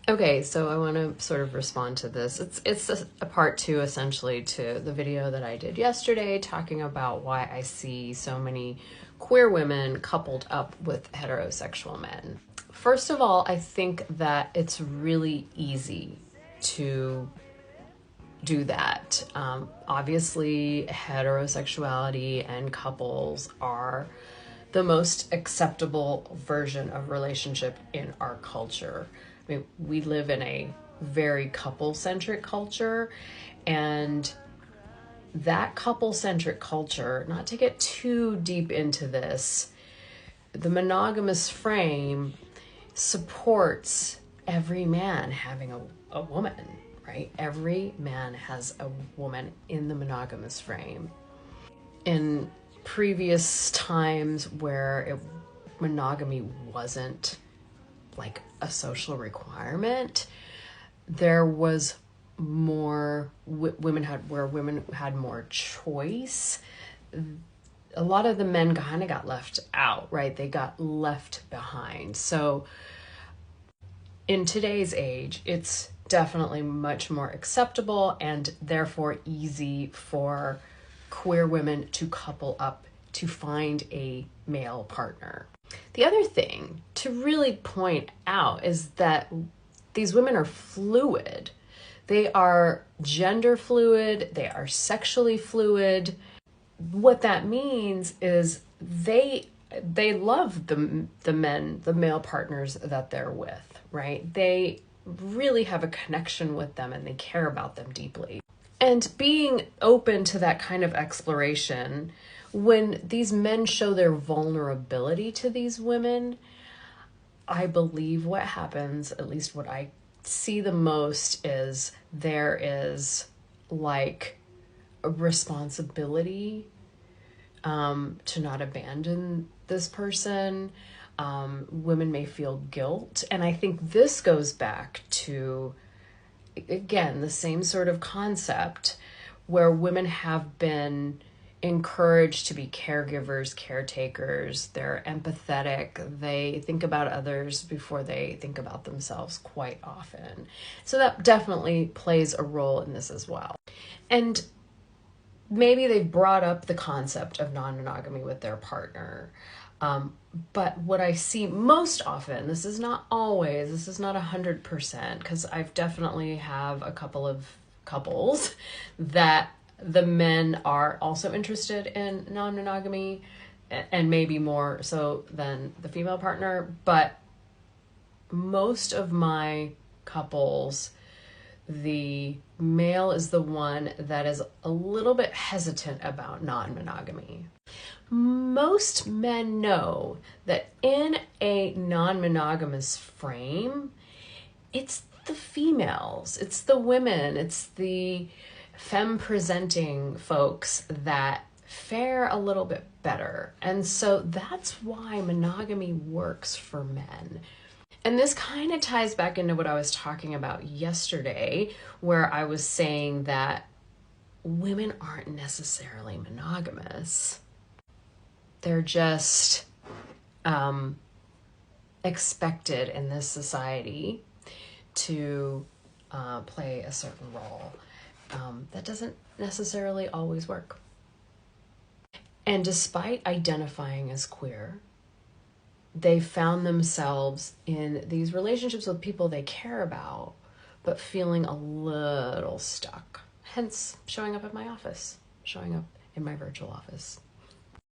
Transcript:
Okay, so I want to sort of respond to this. It's a part two, essentially, to the video that I did yesterday, talking about why I see so many queer women coupled up with heterosexual men. First of all, I think that it's really easy to do that. Obviously, heterosexuality and couples are the most acceptable version of relationship in our culture. I mean, we live in a very couple-centric culture, and that couple-centric culture, not to get too deep into this, the monogamous frame supports every man having a woman, right? Every man has a woman in the monogamous frame. In previous times where monogamy wasn't like a social requirement, there was more women had more choice. A lot of the men kind of got left out, right? They got left behind. So in today's age, it's definitely much more acceptable and therefore easy for queer women to couple up to find a male partner. The other thing to really point out is that these women are fluid. They are gender fluid, they are sexually fluid. What that means is they love the men, the male partners that they're with, right? They really have a connection with them and they care about them deeply. And being open to that kind of exploration, when these men show their vulnerability to these women, I believe what happens, at least what I see the most, is there is like a responsibility to not abandon this person. Women may feel guilt. And I think this goes back to, again, the same sort of concept where women have been encouraged to be caregivers, caretakers. They're empathetic. They think about others before they think about themselves quite often. So that definitely plays a role in this as well. And maybe they've brought up the concept of non-monogamy with their partner. But what I see most often, this is not always, this is not 100%, because I've definitely have a couple of couples that the men are also interested in non-monogamy, and maybe more so than the female partner. But most of my couples, the male is the one that is a little bit hesitant about non-monogamy. Most men know that in a non-monogamous frame, it's the females, it's the women, it's the femme-presenting folks that fare a little bit better. And so that's why monogamy works for men. And this kind of ties back into what I was talking about yesterday, where I was saying that women aren't necessarily monogamous. They're just expected in this society to play a certain role. That doesn't necessarily always work. And despite identifying as queer, they found themselves in these relationships with people they care about, but feeling a little stuck. Hence, showing up at my office, showing up in my virtual office.